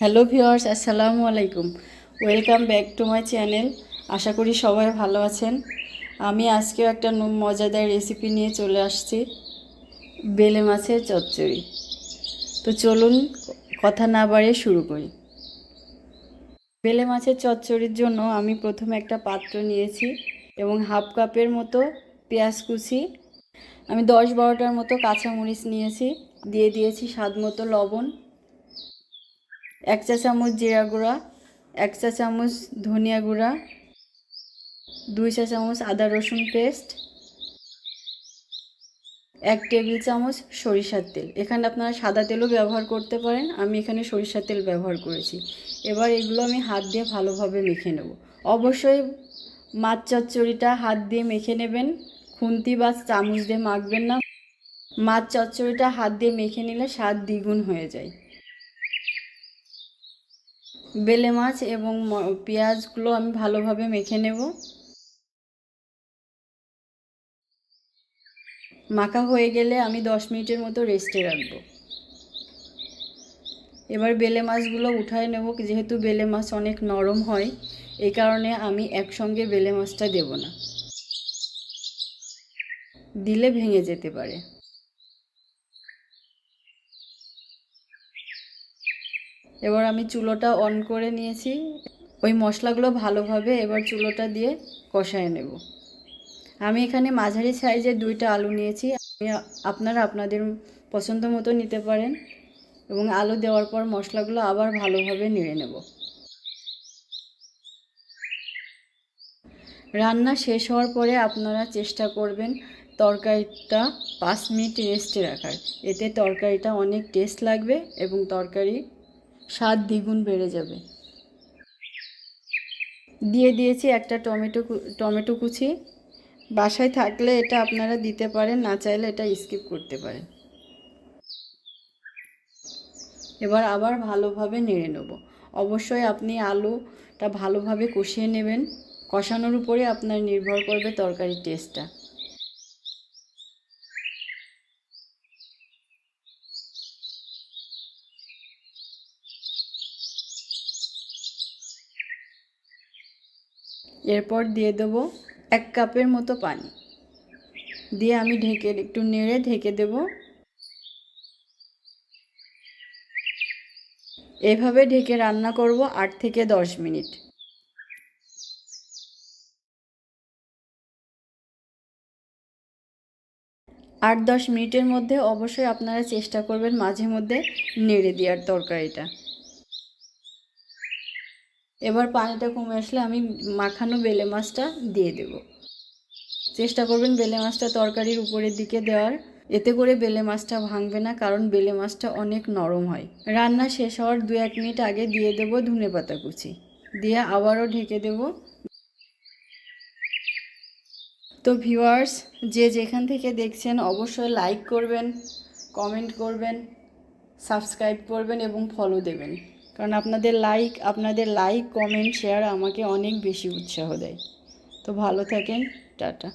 Hello viewers, আসসালামু আলাইকুম। Welcome back to my channel. আশা করি সবাই ভালো আছেন। আমি আজকেও একটা মজাদার রেসিপি নিয়ে চলে আসছি, বেলে মাছের চচ্চড়ি। তো চলুন কথা না বাড়িয়ে শুরু করি। বেলে মাছের চচ্চড়ির জন্য আমি প্রথমে একটা পাত্র নিয়েছি এবং হাফ কাপের মতো পেঁয়াজ কুচি, আমি 10-12টার মতো কাঁচামরিচ নিয়েছি, দিয়ে দিয়েছি স্বাদ মতো লবণ, 1 চা চামচ জিরা গুঁড়া, 1 চা চামচ ধনিয়া গুঁড়া, 2 চা চামচ আদা রসুন পেস্ট, 1 টেবিল চামচ সরিষার তেল। এখানে আপনারা সাদা তেলও ব্যবহার করতে পারেন, আমি এখানে সরিষার তেল ব্যবহার করেছি। এবার এগুলো আমি হাত দিয়ে ভালোভাবে মেখে নেব। অবশ্যই মাছ চচ্চড়িটা হাত দিয়ে মেখে নেবেন, খুন্তি বা চামচ দিয়ে মাখবেন না। মাছ চচ্চড়িটা হাত দিয়ে মেখে নিলে স্বাদ দ্বিগুণ হয়ে যায়। বেলে মাছ এবং পেঁয়াজগুলো আমি ভালোভাবে মেখে নেব। মাখা হয়ে গেলে আমি 10 মিনিটের মতো রেস্টে রাখব। এবার বেলে মাছগুলো উঠায় নেব, যেহেতু বেলে মাছ অনেক নরম হয়, এই কারণে আমি একসঙ্গে বেলে মাছটা দেব না, দিলে ভেঙে যেতে পারে। এবার আমি চুলোটা অন করে নিয়েছি, ওই মশলাগুলো ভালোভাবে এবার চুলোটা দিয়ে কষায় নেব। আমি এখানে মাঝারি সাইজের 2টা আলু নিয়েছি, আপনারা আপনাদের পছন্দ মতো নিতে পারেন। এবং আলু দেওয়ার পর মশলাগুলো আবার ভালোভাবে নেড়ে নেব। রান্না শেষ হওয়ার পরে আপনারা চেষ্টা করবেন তরকারিটা 5 মিনিট রেস্টে রাখার, এতে তরকারিটা অনেক টেস্ট লাগবে এবং তরকারি স্বাদ দ্বিগুণ বেড়ে যাবে। দিয়ে দিয়েছি একটা টমেটো কুচি, বাসায় থাকলে এটা আপনারা দিতে পারেন, না চাইলে এটা স্কিপ করতে পারেন। এবার আবার ভালোভাবে নেড়ে নেব। অবশ্যই আপনি আলুটা ভালোভাবে কষিয়ে নেবেন, কষানোর উপরে আপনার নির্ভর করবে তরকারির টেস্টটা। এরপর দিয়ে দেব 1 কাপের মতো পানি, দিয়ে আমি একটু নেড়ে ঢেকে দেব। এভাবে ঢেকে রান্না করব 8 থেকে 10 মিনিট। 8-10 মিনিটের মধ্যে অবশ্যই আপনারা চেষ্টা করবেন মাঝে মধ্যে নেড়ে দেওয়ার তরকারিটা। এবার পানিটা কমে আসলে আমি মাখানো বেলে মাছটা দিয়ে দেব। চেষ্টা করবেন বেলে মাছটা তরকারির উপরের দিকে দেওয়ার, এতে করে বেলে মাছটা ভাঙবে না, কারণ বেলে মাছটা অনেক নরম হয়। রান্না শেষ হওয়ার 2-1 মিনিট আগে দিয়ে দেব ধনেপাতা কুচি, দিয়ে আবারও ঢেকে দেব। তো ভিউয়ার্স, যে যেখান থেকে দেখছেন অবশ্যই লাইক করবেন, কমেন্ট করবেন, সাবস্ক্রাইব করবেন এবং ফলো দেবেন, কারণ আপনাদের লাইক কমেন্ট শেয়ার আমাকে অনেক বেশি উৎসাহ দেয়। তো ভালো থাকেন, টাটা।